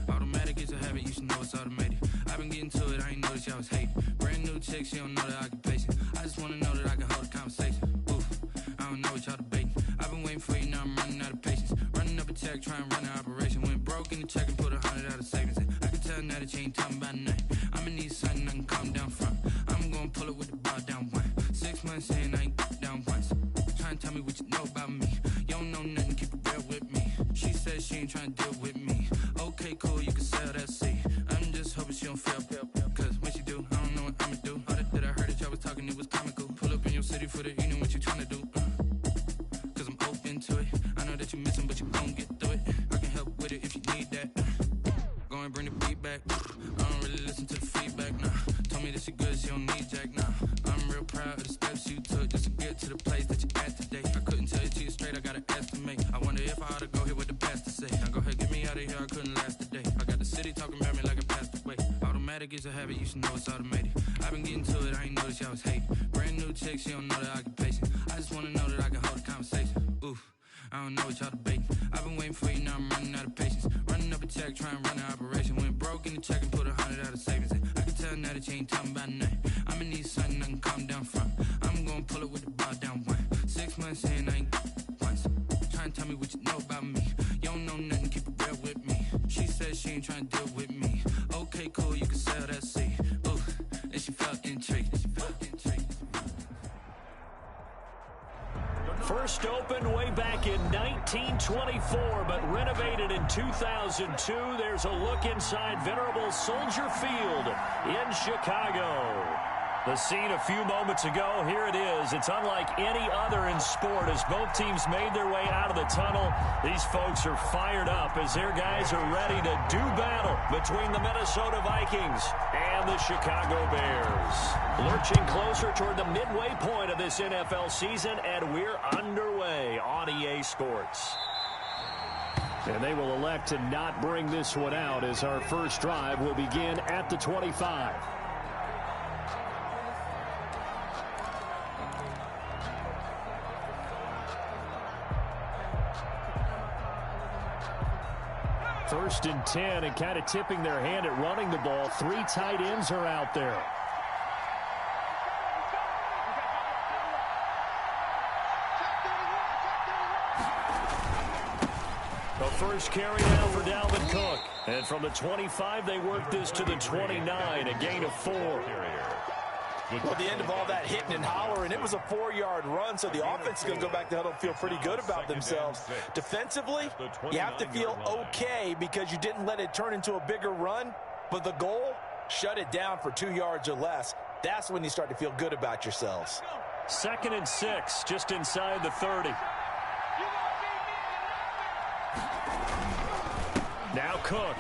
Automatic is a habit, you should know it's automated. I've been getting to it, I ain't noticed y'all was hating. Brand new chick, she don't know the occupation. I just wanna know that I can hold a conversation. Oof, I don't know what y'all debating. I've been waiting for you, now I'm running out of patience. Running up a check, trying to run an operation. Went broke in the check and put 100 out of savings in. I can tell now that you ain't talking about nothing. I'ma need something I can calm down from. I'm gonna pull it with the bar down one. 6 months in, I ain't down once. Trying to tell me what you know about me. You don't know nothing, keep it real with me. She says she ain't trying to deal with me. Okay, cool, you can sell that seat. I'm just hoping she don't feel. Cause when she do, I don't know what I'ma do. All that I heard that y'all was talking, it was comical. Pull up in your city for the evening, what you trying to do? Cause I'm open to it. I know that you missing, but you gon' get through it. I can help with it if you need that. Go and bring the beat back. I don't really listen to the feedback, nah. Told me that she good, she don't need jack, nah. I'm real proud of the steps you took just to get to the place that you at today. I couldn't tell you to you straight, I gotta estimate. I wonder if I ought to go here with the pastor say. Now go ahead, get me out of here, I couldn't last a day. I got the city talking about me like I passed away. Automatic is a habit, you should know it's automated. I've been getting to it, I ain't noticed y'all was hating. Brand new chick, she don't know the occupation. I just wanna know that I can hold a conversation. Oof, I don't know what y'all debating. I've been waiting for you, now I'm running out of patience. Running up a check, trying to run an operation. Went broke in the check and put 100 out of savings in. I can tell now that you ain't talking about nothing. I'ma need something I can calm down from. I'm gonna pull it with the bar down one. 6 months in, I ain't once. Trying to tell me what you know about me. You don't know nothing, keep it real with me. She says she ain't trying to deal with me. Okay, cool, you can sell that seat. Ooh, and she felt intrigued. First opened way back in 1924, but renovated in 2002. There's a look inside venerable Soldier Field in Chicago. The scene a few moments ago, here it is. It's unlike any other in sport as both teams made their way out of the tunnel. These folks are fired up as their guys are ready to do battle between the Minnesota Vikings and the Chicago Bears. Lurching closer toward the midway point of this NFL season, and we're underway on EA Sports. And they will elect to not bring this one out as our first drive will begin at the 25. First and 10, and kind of tipping their hand at running the ball. 3 tight ends are out there. The first carry now for Dalvin Cook. And from the 25, they work this to the 29, a gain of 4. Well, the end of all that hitting and hollering, it was a 4-yard run, so the offense is going to go back to huddle and feel pretty good about themselves. Defensively, you have to feel okay because you didn't let it turn into a bigger run, but the goal, shut it down for 2 yards or less. That's when you start to feel good about yourselves. 2nd and 6, just inside the 30. Now Cook.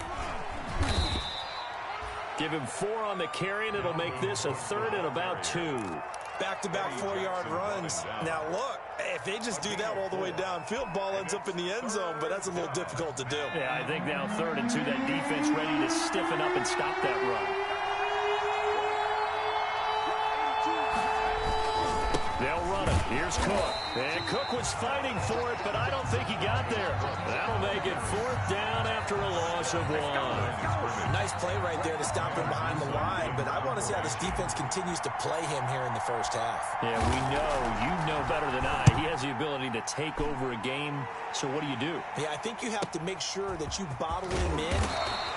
Give him 4 on the carry, and it'll make this a 3rd and about 2. Back-to-back 4-yard runs. Now, look, if they just do that all the way downfield, ball ends up in the end zone, but that's a little difficult to do. Yeah, I think now 3rd and 2, that defense ready to stiffen up and stop that run. They'll run it. Here's Cook. And Cook was fighting for it, but I don't think he got there. That'll make it 4th down after a loss of 1. Nice play right there to stop him behind the line, but I want to see how this defense continues to play him here in the first half. Yeah, we know. You know better than I. He has the ability to take over a game, so what do you do? Yeah, I think you have to make sure that you bottle him in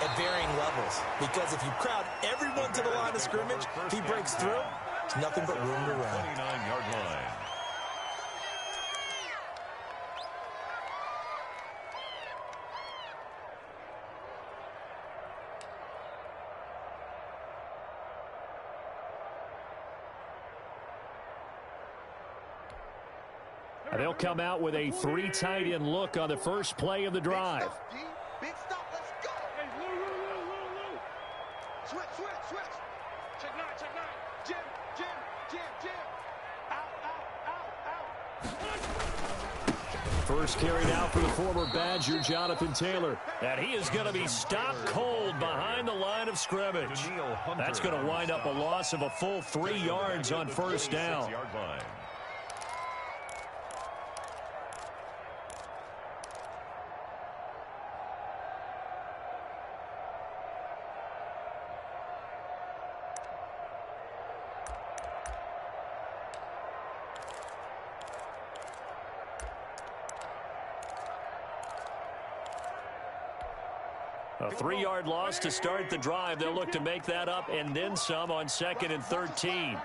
at varying levels, because if you crowd everyone to the line of scrimmage, if he breaks through, there's nothing but room to run. 29-yard line. They'll come out with a 3 tight end look on the first play of the drive. Big stop, let's go. Hey, Lou. Switch. Check 9. Jim. Out. First carry now for the former Badger, Jonathan Taylor. And he is going to be stopped cold behind the line of scrimmage. That's going to wind up a loss of a full 3 yards on first down. A 3-yard loss to start the drive. They'll look to make that up and then some on 2nd and 13.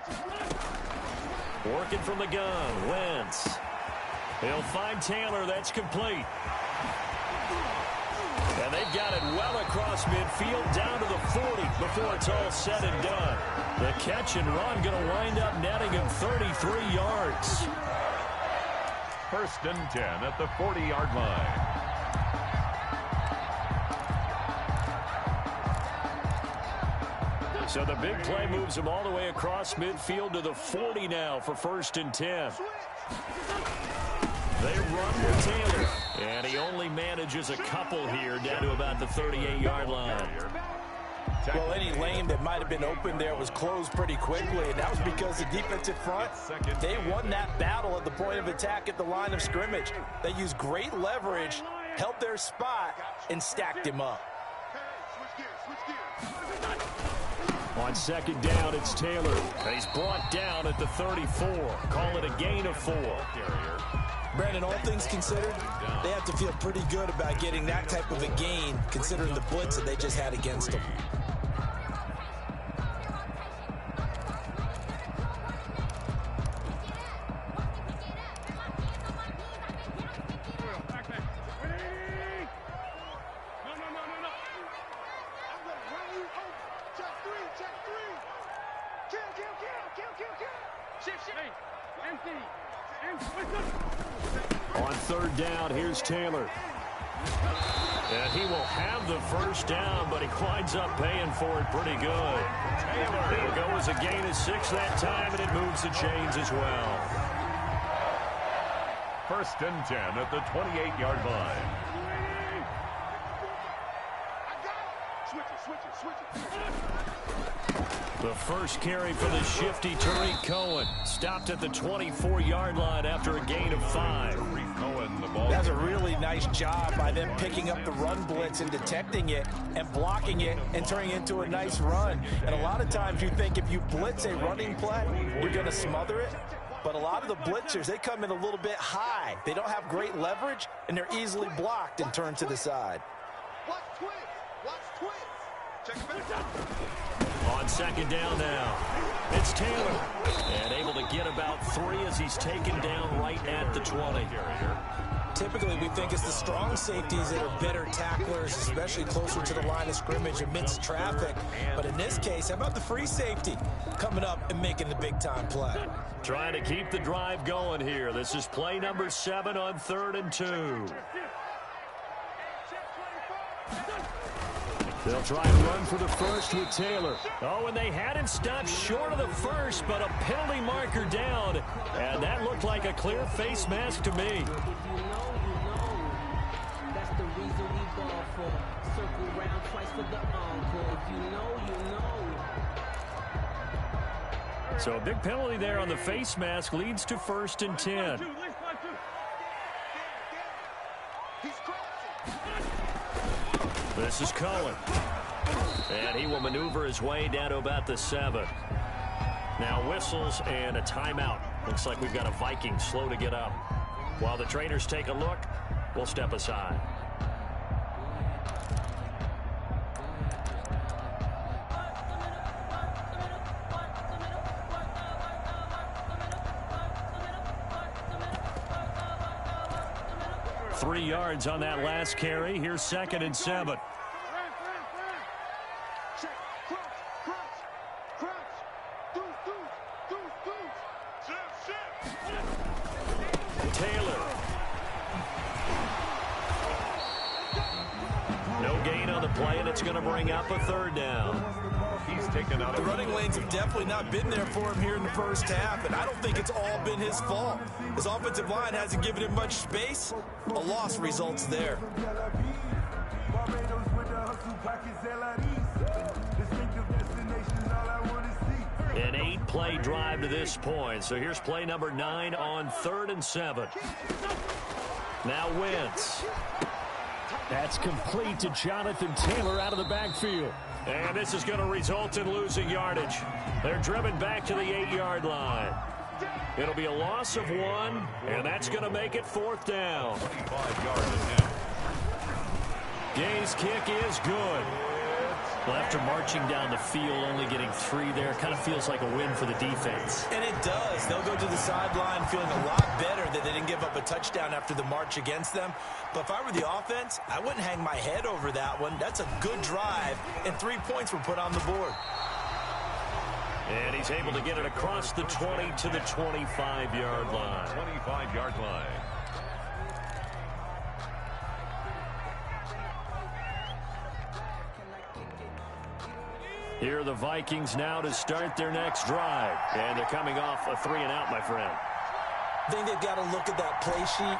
Working from the gun, Wentz. He'll find Taylor. That's complete. And they've got it well across midfield down to the 40 before it's all said and done. The catch and run going to wind up netting him 33 yards. 1st and 10 at the 40-yard line. So the big play moves him all the way across midfield to the 40 now for 1st and 10. They run with Taylor, and he only manages a couple here down to about the 38-yard line. Well, any lane that might have been open there was closed pretty quickly, and that was because the defensive front, they won that battle at the point of attack at the line of scrimmage. They used great leverage, held their spot, and stacked him up. On 2nd down, it's Taylor. He's brought down at the 34. Call it a gain of 4. Brandon, all things considered, they have to feel pretty good about getting that type of a gain, considering the blitz that they just had against them. On 3rd down, here's Taylor. And he will have the 1st down, but he winds up paying for it pretty good. It'll go as a gain of 6 that time, and it moves the chains as well. 1st and 10 at the 28-yard line. The first carry for the shifty Tariq Cohen. Stopped at the 24-yard line after a gain of 5. That's a really nice job by them picking up the run blitz and detecting it and blocking it and turning it into a nice run. And a lot of times you think if you blitz a running play, you're going to smother it. But a lot of the blitzers, they come in a little bit high. They don't have great leverage, and they're easily blocked and turned to the side. Watch twins. Watch twins. Check it back. On 2nd down now, it's Taylor. And able to get about 3 as he's taken down right at the 20. Typically, we think it's the strong safeties that are better tacklers, especially closer to the line of scrimmage amidst traffic. But in this case, how about the free safety coming up and making the big-time play? Trying to keep the drive going here. This is play number 7 on 3rd and 2. They'll try and run for the 1st with Taylor. Oh, and they had him stopped short of the 1st, but a penalty marker down. And that looked like a clear face mask to me. If you know, that's the reason we ball for. Circle round twice for the encore. If you know, you know. So a big penalty there on the face mask leads to 1st and 10. This is Cohen. And he will maneuver his way down to about the 7. Now whistles and a timeout. Looks like we've got a Viking slow to get up. While the trainers take a look, we'll step aside. Three yards on that last carry. Here's 2nd and 7. Taylor. No gain on the play, and it's going to bring up a 3rd down. He's taken out. The running lanes have definitely not been there for him here in the 1st half, and I don't think it's all been his fault. His offensive line hasn't given him much space. A loss results there. An 8-play drive to this point. So here's play number 9 on 3rd and 7. Now Wentz. That's complete to Jonathan Taylor out of the backfield. And this is going to result in losing yardage. They're driven back to the 8-yard line. It'll be a loss of 1, and that's going to make it 4th down. 25 yards now. Gay's kick is good. Well, after marching down the field, only getting 3 there, kind of feels like a win for the defense. And it does. They'll go to the sideline feeling a lot better that they didn't give up a touchdown after the march against them. But if I were the offense, I wouldn't hang my head over that one. That's a good drive, and 3 points were put on the board. And he's able to get it across the 20 to the 25-yard line. 25-yard line. Here are the Vikings now to start their next drive. And they're coming off a 3-and-out, my friend. I think they've got to look at that play sheet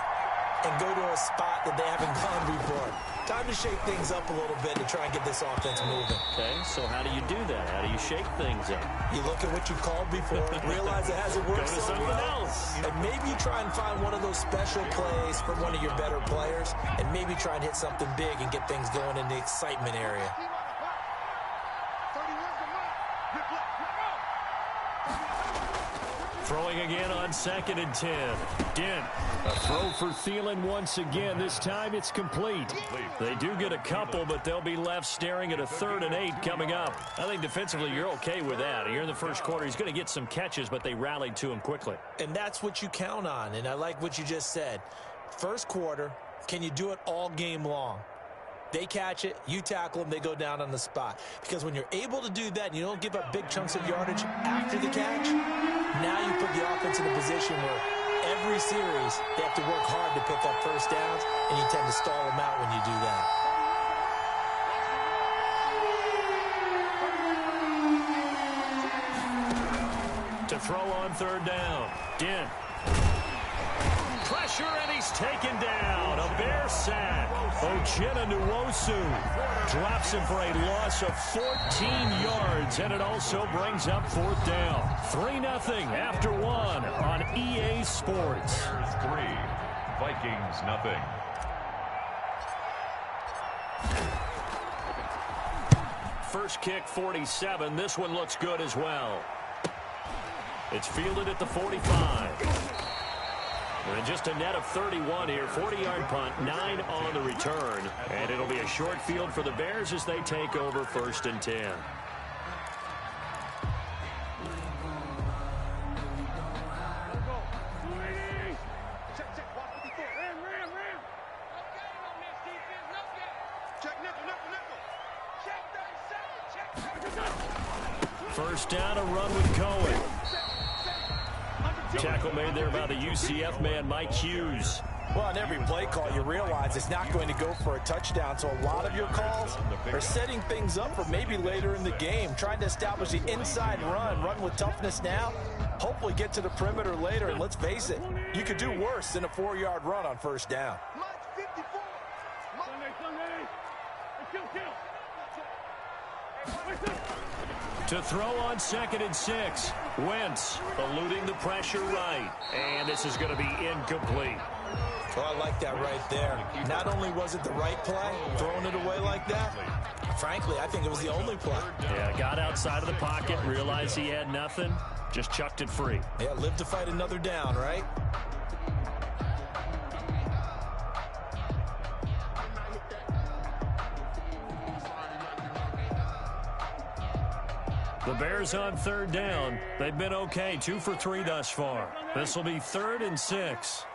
and go to a spot that they haven't gone before. Time to shake things up a little bit to try and get this offense moving. Okay, so how do you do that? How do you shake things up? You look at what you called before, realize it hasn't worked Go to so something well, else. and maybe you try and find one of those special plays from one of your better players, and maybe try and hit something big and get things going in the excitement area. Throwing again on 2nd and 10. Dent, a throw for Thielen once again. This time it's complete. They do get a couple, but they'll be left staring at a 3rd and 8 coming up. I think defensively you're okay with that. Here in the first quarter, he's going to get some catches, but they rallied to him quickly. And that's what you count on, and I like what you just said. First quarter, can you do it all game long? They catch it, you tackle them, they go down on the spot. Because when you're able to do that and you don't give up big chunks of yardage after the catch, now you put the offense in a position where every series they have to work hard to pick up first downs, and you tend to stall them out when you do that. To throw on 3rd down, Dent. Pressure, and he's taken down. A Bear sack. Ojeda Nwosu drops him for a loss of 14 yards, and it also brings up 4th down. 3-0 after 1 on EA Sports. 3, Vikings nothing. First kick, 47. This one looks good as well. It's fielded at the 45. And just a net of 31 here. 40-yard punt, 9 on the return. And it'll be a short field for the Bears as they take over 1st and 10. First down, a run with Cohen. Tackle made there by the UCF man, Mike Hughes. Well, on every play call, you realize it's not going to go for a touchdown, so a lot of your calls are setting things up for maybe later in the game, trying to establish the inside run with toughness now, hopefully get to the perimeter later, and let's face it, you could do worse than a 4-yard run on 1st down. To throw on 2nd and 6. Wentz eluding the pressure right. And this is going to be incomplete. Well, I like that right there. Not only was it the right play, throwing it away like that, frankly, I think it was the only play. Yeah, got outside of the pocket, realized he had nothing, just chucked it free. Yeah, live to fight another down, right? The Bears on 3rd down. They've been okay, 2 for 3 thus far. This will be 3rd and 6.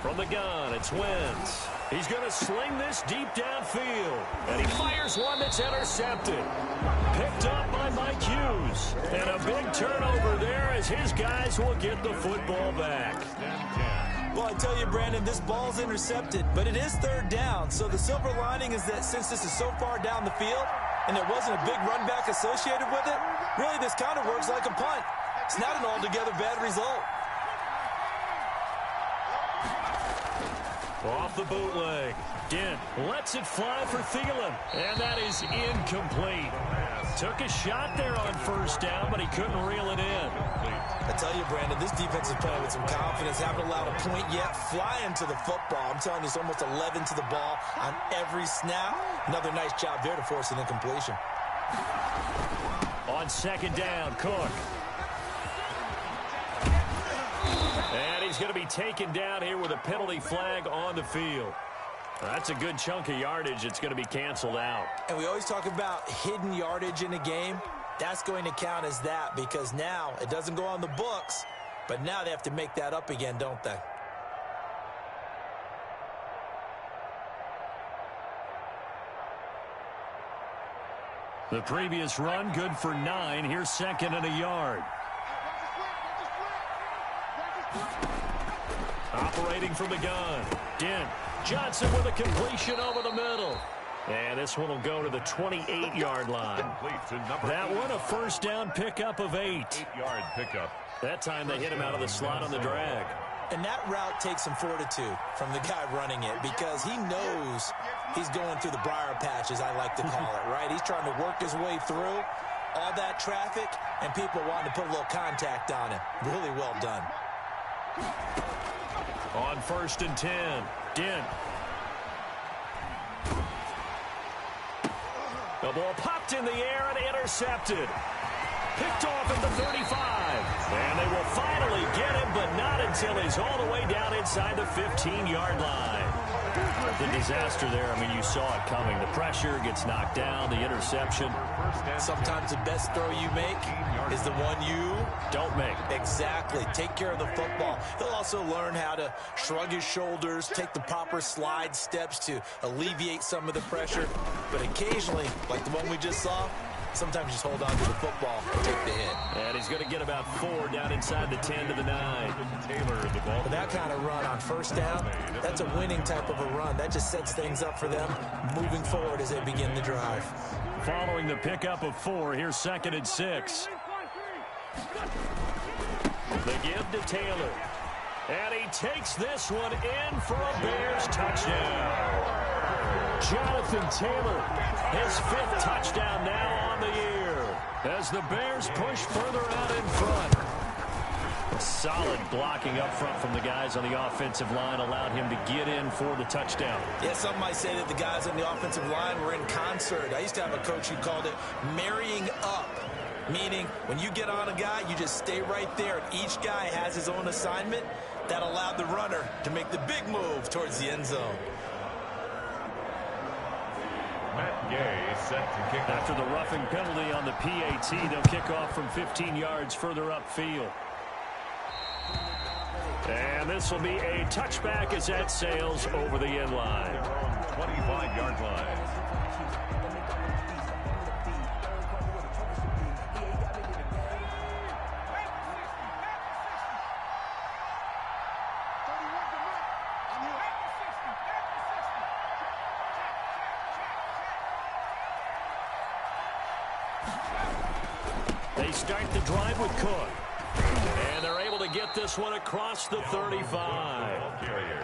From the gun, it's Wentz. He's going to sling this deep downfield. And he fires one that's intercepted. Picked up by Mike Hughes. And a big turnover there as his guys will get the football back. Well, I tell you, Brandon, this ball's intercepted, but it is 3rd down. So the silver lining is that since this is so far down the field and there wasn't a big run back associated with it, really this kind of works like a punt. It's not an altogether bad result. Off the bootleg. Dent lets it fly for Thielen. And that is incomplete. Took a shot there on 1st down, but he couldn't reel it in. I tell you, Brandon, this defense is playing with some confidence. Haven't allowed a point yet. Flying to the football. I'm telling you, it's almost 11 to the ball on every snap. Another nice job there to force an incompletion. On 2nd down, Cook. And he's going to be taken down here with a penalty flag on the field. That's a good chunk of yardage. It's going to be canceled out. And we always talk about hidden yardage in a game. That's going to count as that because now it doesn't go on the books, but now they have to make that up again, don't they? The previous run, good for 9. Here's 2nd and a yard. Operating from the gun. Dent. Johnson with a completion over the middle. And this one will go to the 28-yard line. That one a first down pickup of 8. 8-yard pickup. That time they hit him out of the slot on the drag. And that route takes some fortitude from the guy running it because he knows he's going through the briar patch, as I like to call it, right? He's trying to work his way through all that traffic and people wanting to put a little contact on him. Really well done. On 1st and 10, Dent. The ball popped in the air and intercepted. Picked off at the 35. And they will finally get him, but not until he's all the way down inside the 15-yard line. The disaster there, I mean, you saw it coming. The pressure gets knocked down, the interception. Sometimes the best throw you make is the one you don't make. Exactly. Take care of the football. He'll also learn how to shrug his shoulders, take the proper slide steps to alleviate some of the pressure. But occasionally, like the one we just saw, sometimes just hold on to the football and take the hit. And he's going to get about 4 down inside the 10 to the 9. Taylor, the ball. But that kind of run on first down, that's a winning type of a run. That just sets things up for them moving forward as they begin the drive. Following the pickup of 4, here's 2nd and 6. The give to Taylor. And he takes this one in for a Bears touchdown. Jonathan Taylor, his 5th touchdown now on the year as the Bears push further out in front. A solid blocking up front from the guys on the offensive line allowed him to get in for the touchdown. Yeah, some might say that the guys on the offensive line were in concert. I used to have a coach who called it marrying up, meaning when you get on a guy, you just stay right there. And each guy has his own assignment that allowed the runner to make the big move towards the end zone. Matt Gay is set to kick off. After the roughing penalty on the PAT, they'll kick off from 15 yards further upfield. And this will be a touchback as that sails over the end line. 25-yard line. They start the drive with Cook. And they're able to get this one across the 35.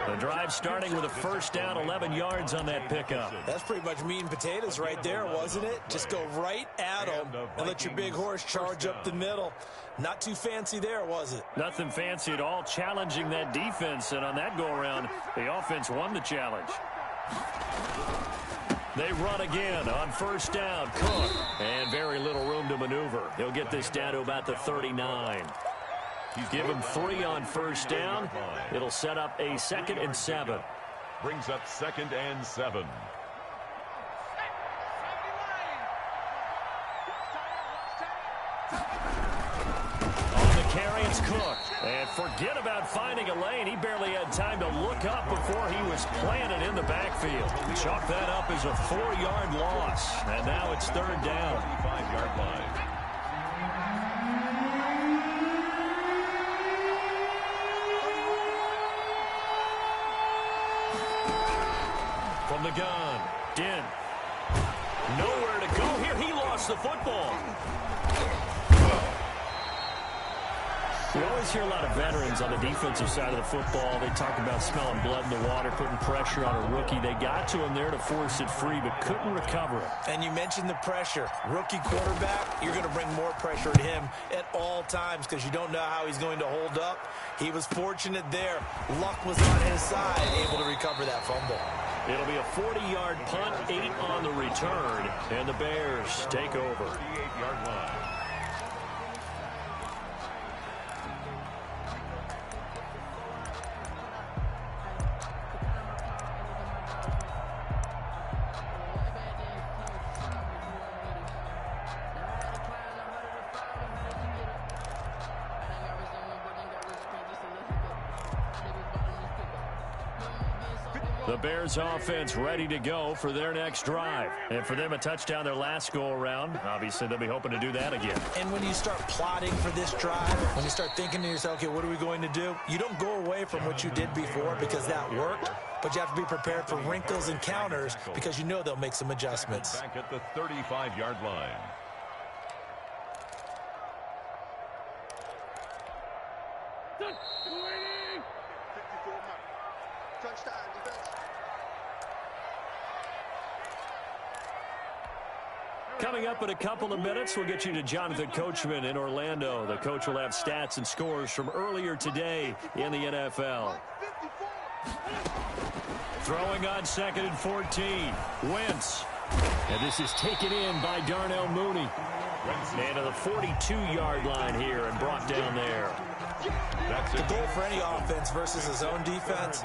The drive starting with a first down, 11 yards on that pickup. That's pretty much meat and potatoes right there, wasn't it? Just go right at them and let your big horse charge up the middle. Not too fancy there, was it? Nothing fancy at all, challenging that defense. And on that go-around, the offense won the challenge. They run again on first down. Cook. And very little room to maneuver. He'll get this down to about the 39. Give him 3 on first down. It'll set up a 2nd and 7. Brings up 2nd and 7. On the carry, it's Cook. And forget about finding a lane. He barely had time to look up before he was planted in the backfield. Chalk that up as a 4-yard loss. And now it's 3rd down. 5-yard line. From the gun, Dent. Nowhere to go here. He lost the football. We always hear a lot of veterans on the defensive side of the football. They talk about smelling blood in the water, putting pressure on a rookie. They got to him there to force it free, but couldn't recover it. And you mentioned the pressure. Rookie quarterback, you're going to bring more pressure to him at all times because you don't know how he's going to hold up. He was fortunate there. Luck was on his side, able to recover that fumble. It'll be a 40-yard punt, 8 on the return, and the Bears take over. 38-yard line. The Bears offense ready to go for their next drive. And for them, a touchdown their last go-around. Obviously, they'll be hoping to do that again. And when you start plotting for this drive, when you start thinking to yourself, okay, what are we going to do? You don't go away from what you did before because that worked, but you have to be prepared for wrinkles and counters because you know they'll make some adjustments. Back at the 35-yard line. Coming up in a couple of minutes, we'll get you to Jonathan Coachman in Orlando. The coach will have stats and scores from earlier today in the NFL. Throwing on 2nd and 14. Wentz. And this is taken in by Darnell Mooney. And to the 42-yard line here and brought down there. The goal for any offense versus his own defense,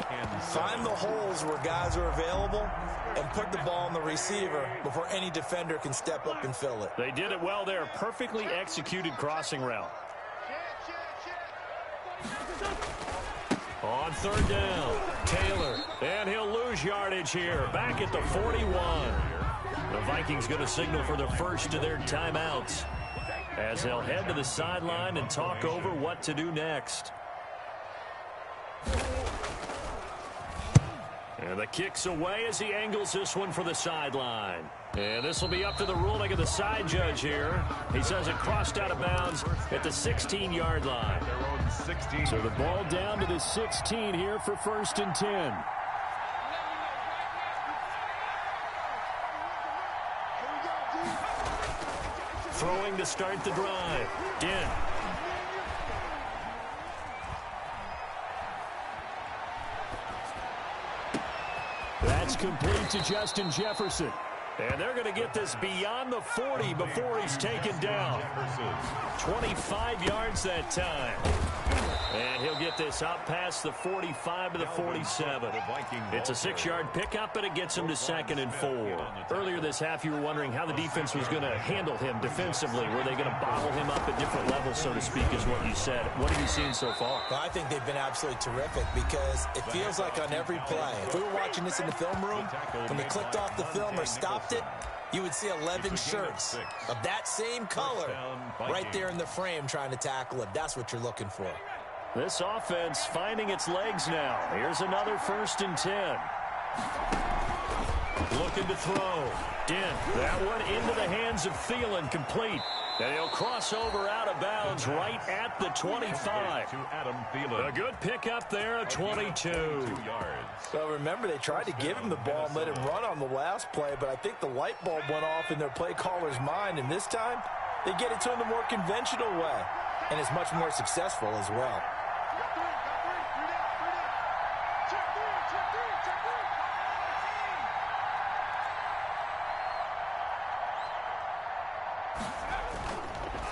find the holes where guys are available and put the ball on the receiver before any defender can step up and fill it. They did it well there. Perfectly executed crossing route. On 3rd down, Taylor. And he'll lose yardage here. Back at the 41. The Vikings going to signal for the first of their timeouts as they'll head to the sideline and talk over what to do next. And the kick's away as he angles this one for the sideline. And this will be up to the ruling of the side judge here. He says it crossed out of bounds at the 16-yard line. So the ball down to the 16 here for 1st and 10. Throwing to start the drive. Dent. That's complete to Justin Jefferson. And they're going to get this beyond the 40 before he's taken down. 25 yards that time. And he'll get this out past the 45 to the 47. It's a 6-yard pickup, and it gets him to 2nd and 4. Earlier this half, you were wondering how the defense was going to handle him defensively. Were they going to bottle him up at different levels, so to speak, is what you said. What have you seen so far? Well, I think they've been absolutely terrific because it feels like on every play, if we were watching this in the film room, when they clicked off the film or stopped it, you would see 11 shirts of that same color right there in the frame trying to tackle it. That's what you're looking for. This offense finding its legs now. Here's another 1st and 10. Looking to throw. Dent. That one into the hands of Thielen, complete. And he'll cross over out of bounds right at the 25. A good pickup there at 22. Well, remember, they tried to give him the ball and let him run on the last play, but I think the light bulb went off in their play caller's mind, and this time they get it to him the more conventional way, and it's much more successful as well.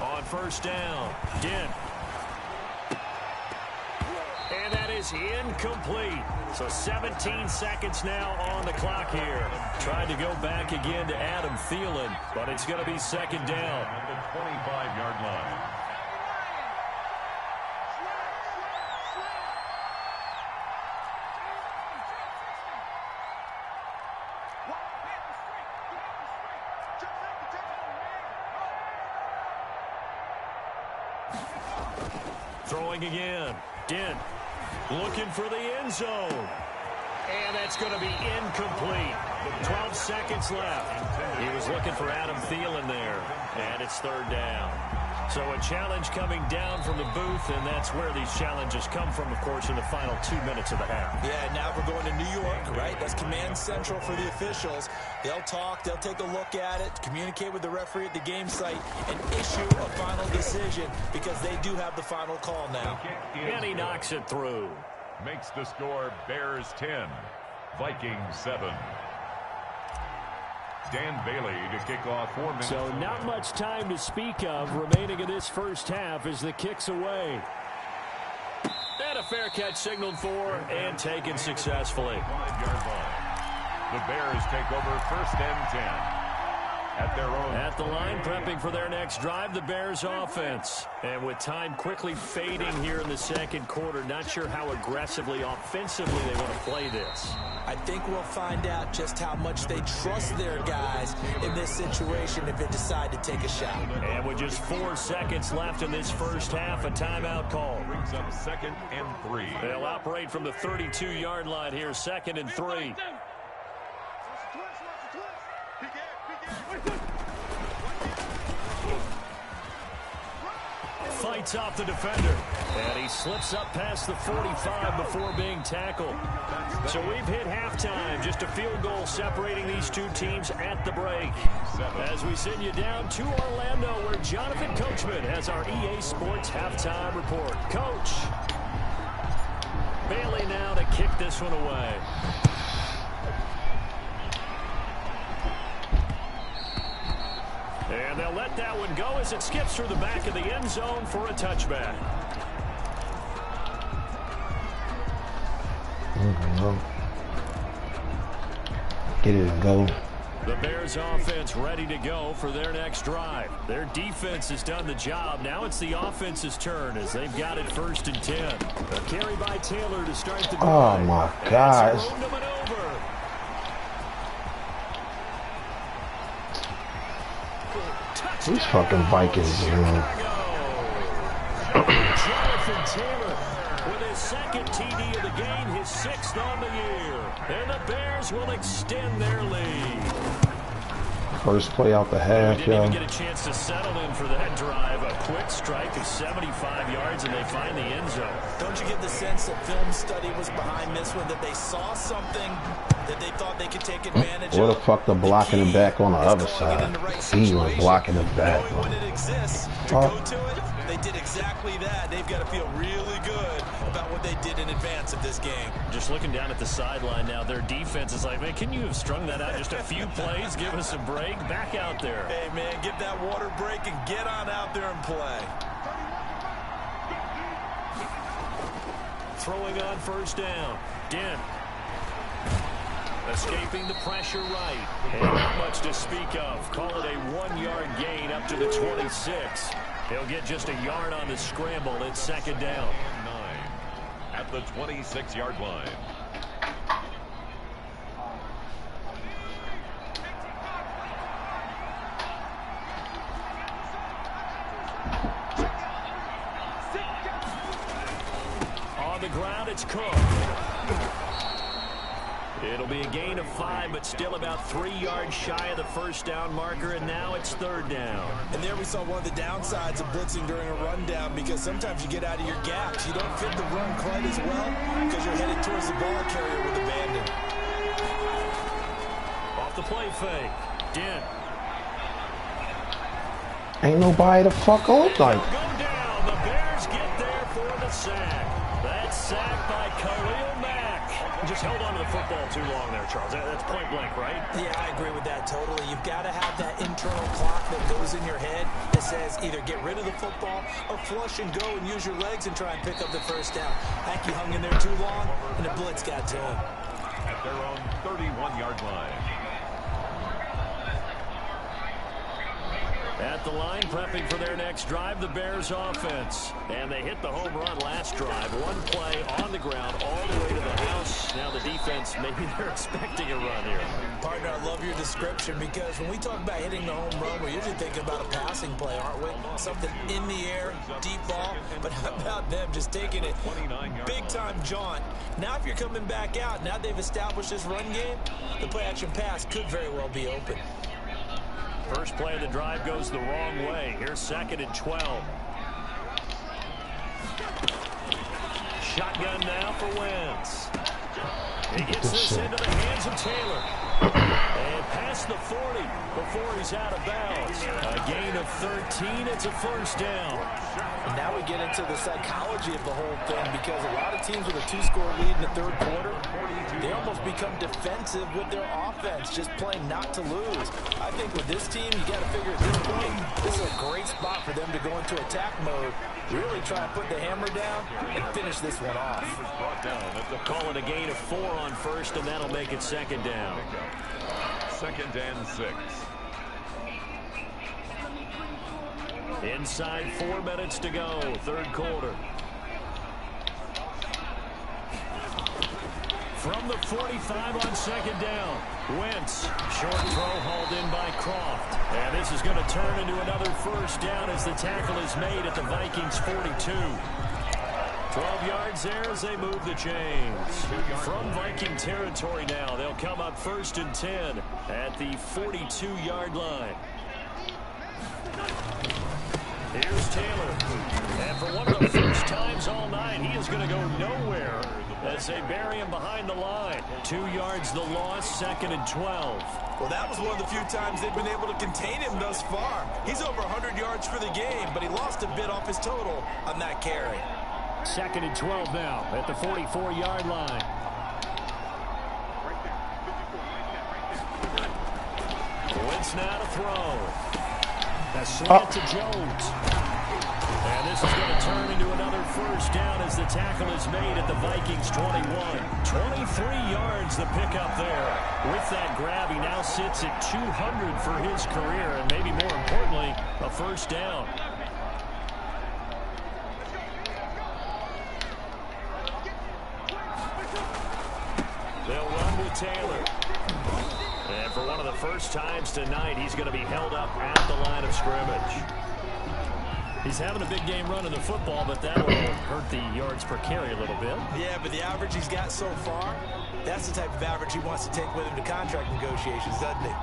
On 1st down, Dent. And that is incomplete. So 17 seconds now on the clock here. Tried to go back again to Adam Thielen, but it's going to be 2nd down. At the 25-yard line. Throwing again. Dent looking for the end zone. And that's going to be incomplete. 12 seconds left. He was looking for Adam Thielen there. And it's 3rd down. So a challenge coming down from the booth, and that's where these challenges come from, of course, in the final 2 minutes of the half. Yeah, now we're going to New York, right? That's command central for the officials. They'll talk, they'll take a look at it, communicate with the referee at the game site, and issue a final decision because they do have the final call now. And he knocks it through. Makes the score Bears 10, Vikings 7. Dan Bailey to kick off 4 minutes. So not much time to speak of remaining in this first half as the kick's away. And a fair catch signaled for and taken successfully. 5-yard line. The Bears take over 1st and 10. at their own. At the line, prepping for their next drive, the Bears offense. And with time quickly fading here in the second quarter, not sure how aggressively, offensively they want to play this. I think we'll find out just how much they trust their guys in this situation if they decide to take a shot. And with just 4 seconds left in this first half, a timeout call. Brings up 2nd and 3. They'll operate from the 32-yard line here, 2nd and 3. Fights off the defender, and he slips up past the 45 before being tackled. So we've hit halftime, just a field goal separating these two teams at the break. As we send you down to Orlando, where Jonathan Coachman has our EA Sports halftime report. Coach, Bailey now to kick this one away. And they'll let that one go as it skips through the back of the end zone for a touchback. Get it and go. The Bears offense ready to go for their next drive. Their defense has done the job. Now it's the offense's turn as they've got it 1st and 10. A carry by Taylor to start the drive. Oh my gosh. These fucking Vikings, man. Jonathan Taylor with his 2nd TD of the game, his 6th on the year. And the Bears will extend their lead. First play out the half, Didn't yo. even get a chance to settle in for that drive. A quick strike of 75 yards, and they find the end zone. Don't you get the sense that film study was behind this one, that they saw something that they thought they could take advantage What of? the fuck, the blocking him back on the other side. He was blocking him back. Knowing when it exists, to go to it, they did exactly that. They've got to feel really good about what they did in advance of this game. Just looking down at the sideline now, their defense is like, man, can you have strung that out just a few plays? Give us a break. Back out there. Hey, man, give that water break and get on out there and play. Throwing on 1st down. Dent. Escaping the pressure right. And not much to speak of. Call it a 1-yard gain up to the 26. He'll get just a yard on the scramble. It's 2nd down. 9 at the 26-yard line. On the ground, it's Cook. It'll be a gain of 5, but still about 3 yards shy of the 1st down marker, and now it's 3rd down. And there we saw one of the downsides of blitzing during a rundown, because sometimes you get out of your gaps. You don't fit the run quite as well because you're headed towards the ball carrier with abandon. Off the play fake. Dent. Ain't nobody to fuck off like. Go down. The Bears get there for the sack. That's sacked by Khalil Mack. Just held on to the football too long there, Charles. That's point blank, right? Yeah, I agree with that totally. You've got to have that internal clock that goes in your head that says either get rid of the football or flush and go and use your legs and try and pick up the 1st down. I think he hung in there too long, and the blitz got to him. At their own 31-yard line. At the line, prepping for their next drive, the Bears offense. And they hit the home run last drive. One play on the ground all the way to the house. Now the defense, maybe they're expecting a run here. Partner, I love your description, because when we talk about hitting the home run, we're usually thinking about a passing play, aren't we? Something in the air, deep ball. But how about them just taking it big-time jaunt? Now if you're coming back out, now they've established this run game, the play-action pass could very well be open. First play of the drive goes the wrong way. Here's 2nd and 12. Shotgun now for Wentz. He gets this into the hands of Taylor. And past the 40 before he's out of bounds. A gain of 13. It's a 1st down. And now we get into the psychology of the whole thing, because a lot of teams with a 2-score lead in the 3rd quarter, they almost become defensive with their offense, just playing not to lose. I think with this team, you got to figure at this point, this is a great spot for them to go into attack mode, really try and put the hammer down and finish this one off. Call it a gain of 4 on 1st, and that'll make it 2nd down. 2nd and 6. Inside 4 minutes to go, third quarter. From the 45 on second down. Wentz, short throw hauled in by Croft. And this is going to turn into another first down as the tackle is made at the Vikings 42. 12 yards there as they move the chains. From Viking territory now, they'll come up 1st and 10 at the 42-yard line. Here's Taylor. And for one of the first times all night, he is going to go nowhere as they bury him behind the line. 2 yards the loss, 2nd and 12. Well, that was one of the few times they've been able to contain him thus far. He's over 100 yards for the game, but he lost a bit off his total on that carry. 2nd and 12 now at the 44-yard line. Wentz now to throw. A slant to Jones. And this is going to turn into another first down as the tackle is made at the Vikings 21. 23 yards the pickup there. With that grab, he now sits at 200 for his career, and maybe more importantly, a first down. They'll run with Taylor. And for one of the first times tonight, he's going to be held up at the line of scrimmage. He's having a big game running the football, but that will hurt the yards per carry a little bit. Yeah, but the average he's got so far, that's the type of average he wants to take with him to contract negotiations, doesn't he?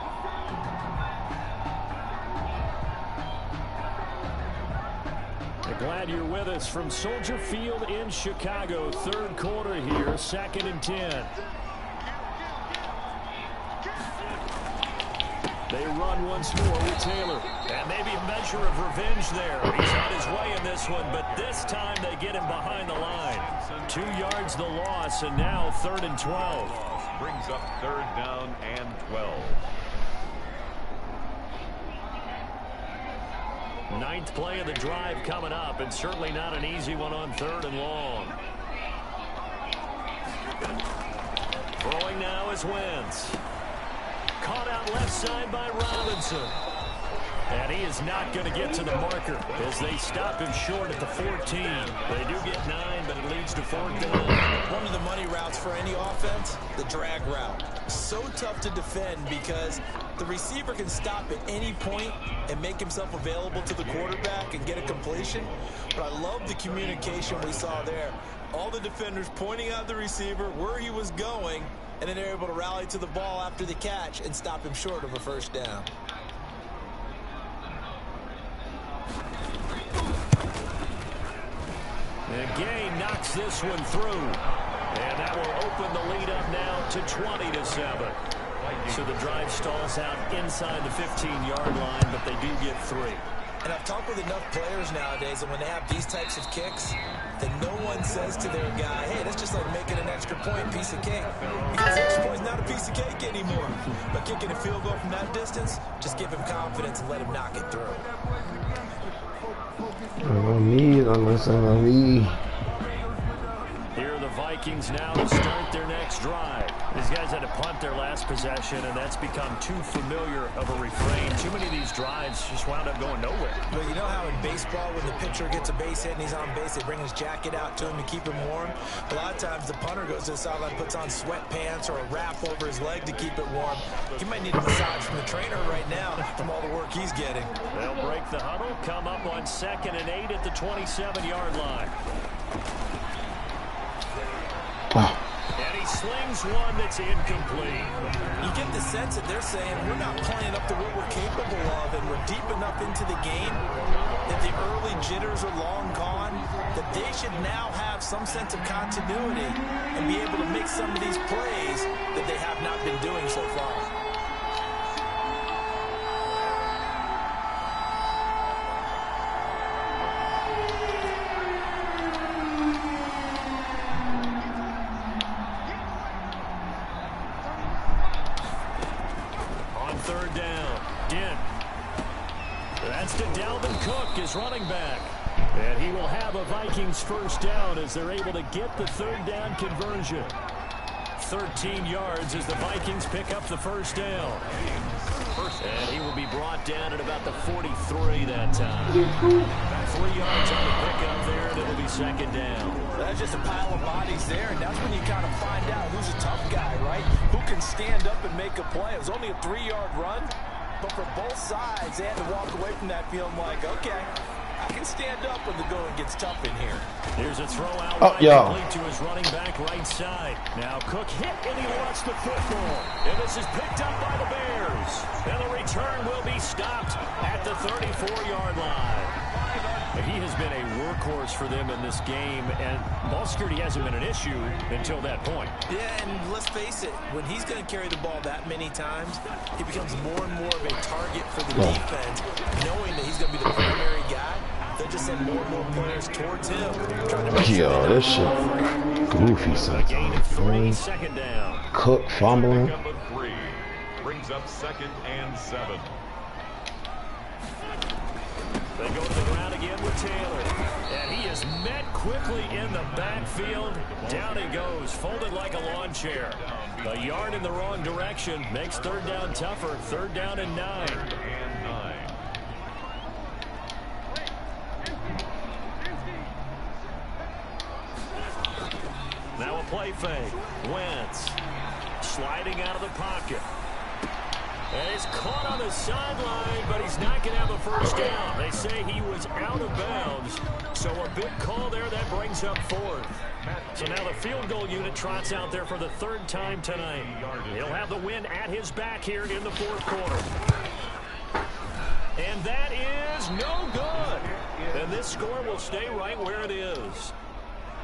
Glad you're with us from Soldier Field in Chicago. Third quarter here, 2nd and 10. They run once more with Taylor. And maybe a measure of revenge there. He's on his way in this one, but this time they get him behind the line. 2 yards the loss, and now 3rd and 12. Brings up 3rd down and 12. 9th play of the drive coming up, and certainly not an easy one on 3rd and long. Throwing now is Wentz. Caught out left side by Robinson. And he is not going to get to the marker as they stop him short at the 14. They do get 9, but it leads to 4th down. One of the money routes for any offense, the drag route. So tough to defend because the receiver can stop at any point and make himself available to the quarterback and get a completion. But I love the communication we saw there. All the defenders pointing out the receiver, where he was going, and then they're able to rally to the ball after the catch and stop him short of a first down. And Gay knocks this one through. And that will open the lead up now to 20-7. So the drive stalls out inside the 15-yard line, but they do get 3. And I've talked with enough players nowadays, and when they have these types of kicks, then no one says to their guy, hey, that's just like making an extra point piece of cake. Because the extra point is not a piece of cake anymore. But kicking a field goal from that distance, just give him confidence and let him knock it through. Don't listen to me. Here are the Vikings now to start their next drive. These guys had to punt their last possession, and that's become too familiar of a refrain. Too many of these drives just wound up going nowhere. But you know how in baseball, when the pitcher gets a base hit and he's on base, they bring his jacket out to him to keep him warm? A lot of times the punter goes to the sideline, puts on sweatpants or a wrap over his leg to keep it warm. He might need a massage from the trainer right now from all the work he's getting. They'll break the huddle, come up on 2nd and 8 at the 27-yard line. And he slings one that's incomplete. You get the sense that they're saying we're not playing up to what we're capable of, and we're deep enough into the game that the early jitters are long gone, that they should now have some sense of continuity and be able to make some of these plays that they have not been doing so far. Running back, and he will have a Vikings first down as they're able to get the 3rd down conversion. 13 yards as the Vikings pick up the first down. And he will be brought down at about the 43 that time. 3 yards on the pickup there, and it'll be second down. That's just a pile of bodies there, and that's when you kind of find out who's a tough guy, right? Who can stand up and make a play. It was only a 3-yard run, but for both sides, they had to walk away from that feeling like, okay, I can stand up when the going gets tough in here. Here's a throw out complete to his running back right side. Now Cook hit, and he lost the football. And this is picked up by the Bears. And the return will be stopped at the 34-yard line. He has been a workhorse for them in this game, and ball security hasn't been an issue until that point. Yeah, and let's face it, when he's going to carry the ball that many times, he becomes more and more of a target for the defense, knowing that he's going to be the primary guy. They'll just send more and more players towards him. Yo, this shit goofy sometimes. Gain of 3, second down. Cook fumbling. Number 3 brings up 2nd and 7. They go to the ground again with Taylor. And he is met quickly in the backfield. Down he goes, folded like a lawn chair. A yard in the wrong direction makes third down tougher. Third down and 9. Now a play fake. Wentz sliding out of the pocket. And he's caught on the sideline, but he's not going to have a first down. They say he was out of bounds. So a big call there that brings up 4th. So now the field goal unit trots out there for the 3rd time tonight. He'll have the win at his back here in the 4th quarter. And that is no good. And this score will stay right where it is.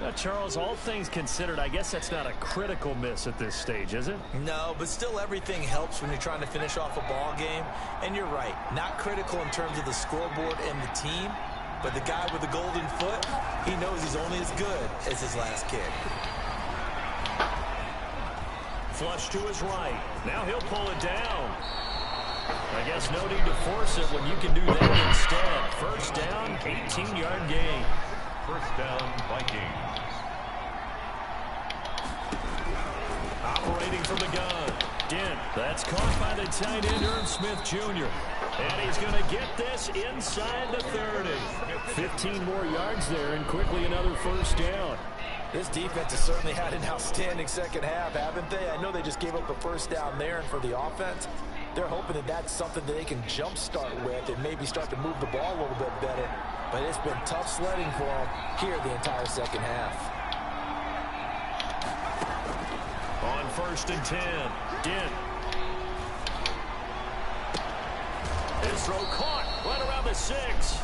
Now, Charles, all things considered, I guess that's not a critical miss at this stage, is it? No, but still everything helps when you're trying to finish off a ball game. And you're right, not critical in terms of the scoreboard and the team, but the guy with the golden foot, he knows he's only as good as his last kick. Flush to his right. Now he'll pull it down. I guess no need to force it when you can do that instead. First down, 18-yard gain. First down, Vikings. Operating from the gun. Dent. That's caught by the tight end, Irv Smith Jr. And he's going to get this inside the 30. 15 more yards there, and quickly another first down. This defense has certainly had an outstanding second half, haven't they? I know they just gave up a first down there, and for the offense, they're hoping that that's something that they can jumpstart with and maybe start to move the ball a little bit better. But it's been tough sledding for them here the entire second half. On 1st and 10, Dent. His throw caught right around the 6.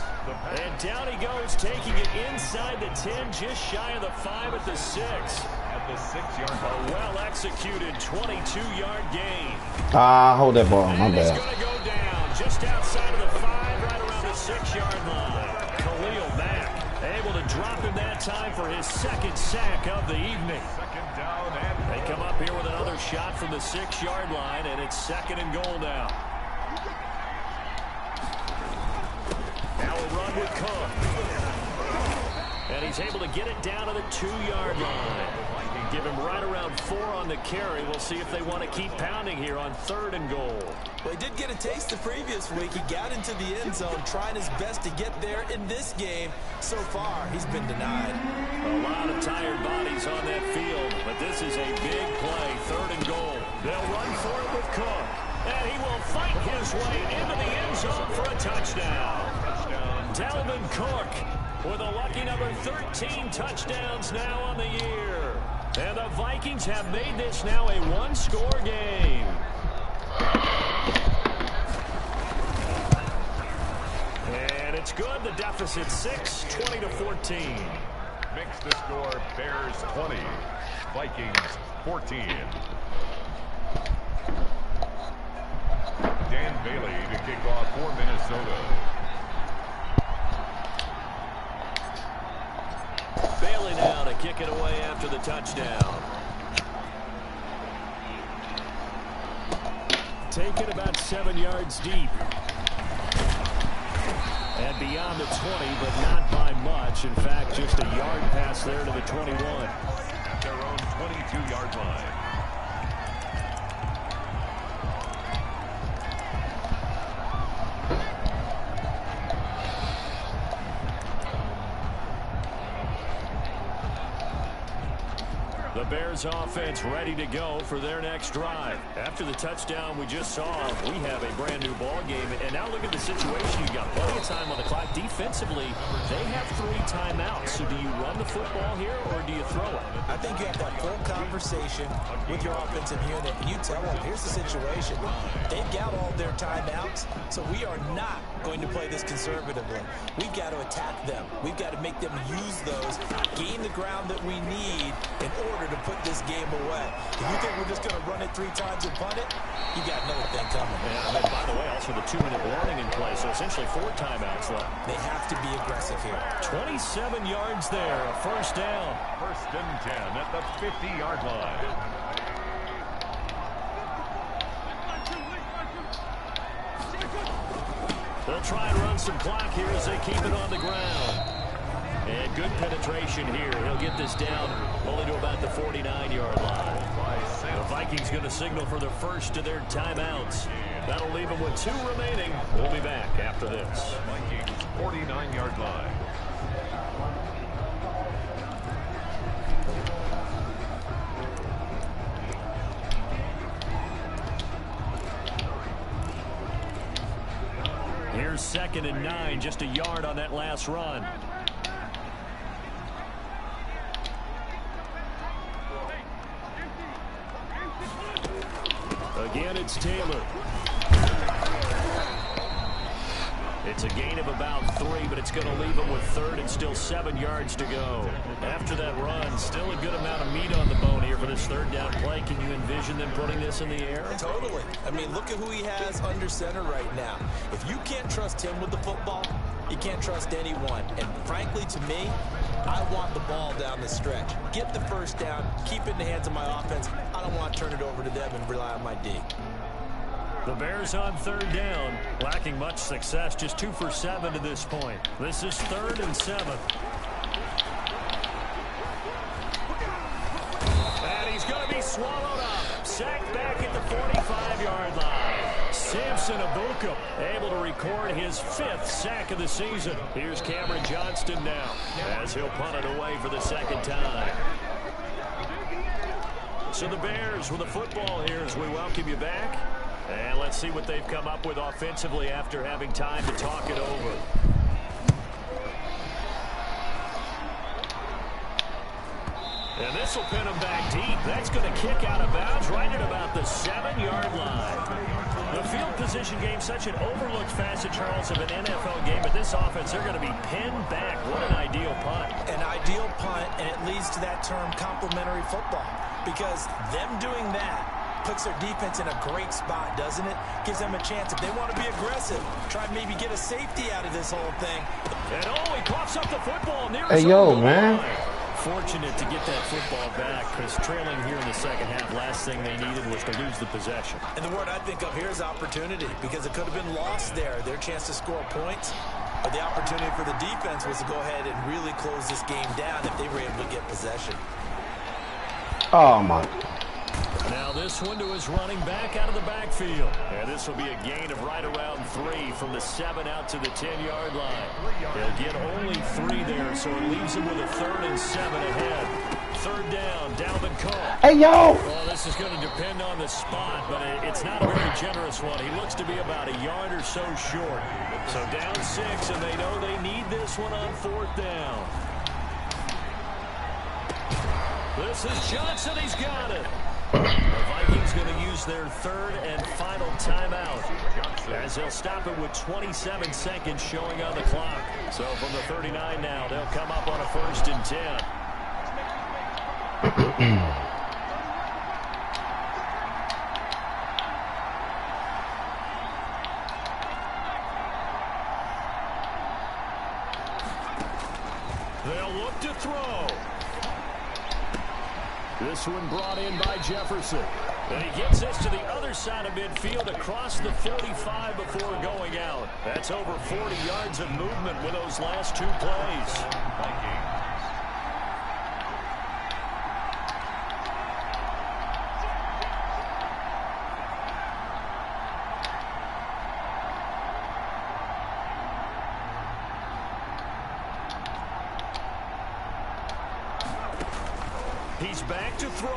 And down he goes, taking it inside the 10, just shy of the 5 at the 6. At the 6-yard line. A well-executed 22-yard gain. Hold that ball. My bad. bad. He's going to go down just outside of the 5, right around the 6-yard line. Khalil Mack able to drop him that time for his 2nd sack of the evening. Second down, and They come up here with another shot from the 6-yard line, and it's 2nd and goal now. Now a run with Cook. And he's able to get it down to the 2-yard line. Give him right around 4 on the carry. We'll see if they want to keep pounding here on 3rd and goal. Well, he did get a taste the previous week. He got into the end zone, trying his best to get there in this game. So far, he's been denied. A lot of tired bodies on that field, but this is a big play. 3rd and goal. They'll run for it with Cook. And he will fight his way into the end zone for a touchdown. Dalvin Cook with a lucky number 13 touchdowns now on the year. And the Vikings have made this now a 1-score game. And it's good. The deficit 6, 20-14. Makes the score Bears 20, Vikings 14. Dan Bailey to kick off for Minnesota. Bailey now to kick it away after the touchdown. Take it about 7 yards deep. And beyond the 20, but not by much. In fact, just a yard pass there to the 21. At their own 22-yard line. The Bears offense ready to go for their next drive. After the touchdown we just saw, we have a brand new ball game. And now look at the situation. You've got plenty of time on the clock. Defensively, they have 3 timeouts. So do you run the football here or do you throw it? I think you have that full conversation with your offensive unit. And you tell them, here's the situation. They've got all their timeouts, so we are not going to play this conservatively. We've got to attack them. We've got to make them use those, gain the ground that we need in order to put this game away. If you think we're just going to run it 3 times and punt it, you got another thing coming. And then, by the way, also the 2-minute warning in play, so essentially 4 timeouts left. They have to be aggressive here. 27 yards there, a first down. 1st and 10 at the 50-yard line. They'll try and run some clock here as they keep it on the ground. And good penetration here. He'll get this down only to about the 49-yard line. The Vikings going to signal for the first of their timeouts. That'll leave them with 2 remaining. We'll be back after this. Vikings 49-yard line. Here's 2nd and 9, just a yard on that last run. Again, it's Taylor. It's a gain of about 3, but it's going to leave them with 3rd and still 7 yards to go. After that run, still a good amount of meat on the bone here for this 3rd down play. Can you envision them putting this in the air? Totally. I mean, look at who he has under center right now. If you can't trust him with the football, you can't trust anyone. And frankly, to me, I want the ball down the stretch. Get the first down, keep it in the hands of my offense. I don't want to turn it over to them and rely on my D. The Bears on 3rd down, lacking much success, just 2 for 7 to this point. This is 3rd and 7. And he's going to be swallowed up. Sacked back at the 45-yard line. Samson Abuka able to record his 5th sack of the season. Here's Cameron Johnston now as he'll punt it away for the 2nd time. So the Bears with the football here as we welcome you back. And let's see what they've come up with offensively after having time to talk it over. And this will pin him back deep. That's going to kick out of bounds right at about the 7-yard line. The field position game, such an overlooked facet, Charles, of an NFL game. But this offense, they're going to be pinned back. What an ideal punt. An ideal punt, and it leads to that term complementary football. Because them doing that puts their defense in a great spot, doesn't it? Gives them a chance, if they want to be aggressive, try and maybe get a safety out of this whole thing. And he coughs up the football near Hey, yo, man. Fortunate to get that football back, because trailing here in the 2nd half, last thing they needed was to lose the possession. And the word I think of here is opportunity, because it could have been lost there, their chance to score points. But the opportunity for the defense was to go ahead and really close this game down if they were able to get possession. Oh, my. Now this one to his running back out of the backfield. And this will be a gain of right around 3 from the 7 out to the 10-yard line. He'll get only 3 there, so it leaves him with a 3rd and 7 ahead. 3rd down, Dalvin Cook. Hey, yo! Well, this is going to depend on the spot, but it's not a very generous one. He looks to be about a yard or so short. So down 6, and they know they need this one on 4th down. This is Johnson. He's got it. The Vikings going to use their 3rd and final timeout as they'll stop it with 27 seconds showing on the clock. So from the 39 now, they'll come up on a 1st and 10. They'll look to throw. This one brought in by Jefferson. And he gets this to the other side of midfield across the 45 before going out. That's over 40 yards of movement with those last 2 plays. He He's back to throw.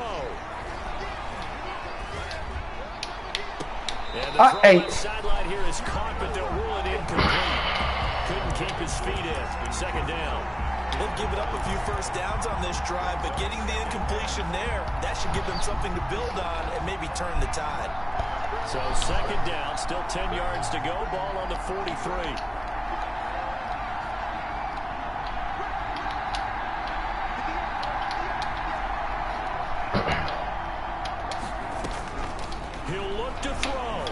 And the throw on the sideline here is caught, but they'll rule it incomplete. Couldn't keep his feet in. Second down. They've given up a few first downs on this drive, but getting the incompletion there, that should give them something to build on and maybe turn the tide. So second down, still 10 yards to go. Ball on the 43. He'll look to throw.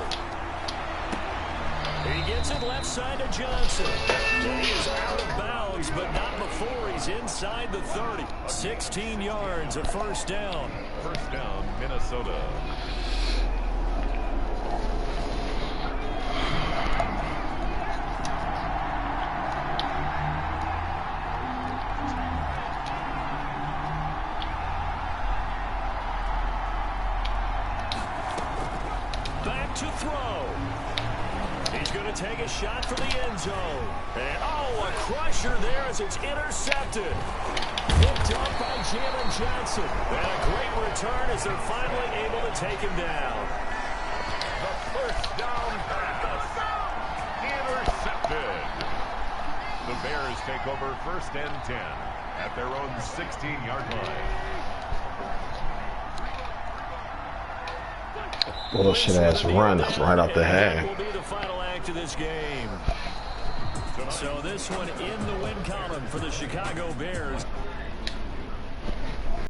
He gets it left side to Johnson. He is out of bounds, but not before he's inside the 30. 16 yards, a first down. First down, Minnesota. Back to throw. He's going to take a shot for the end zone. And, oh, a crusher there as it's intercepted. Picked up by Jalen Johnson. And a great return as they're finally able to take him down. The first down pass. Intercepted. The Bears take over first and 10 at their own 16-yard line. Bullshit ass run right off the half. That will be the final act of this game. So this one in the win column for the Chicago Bears.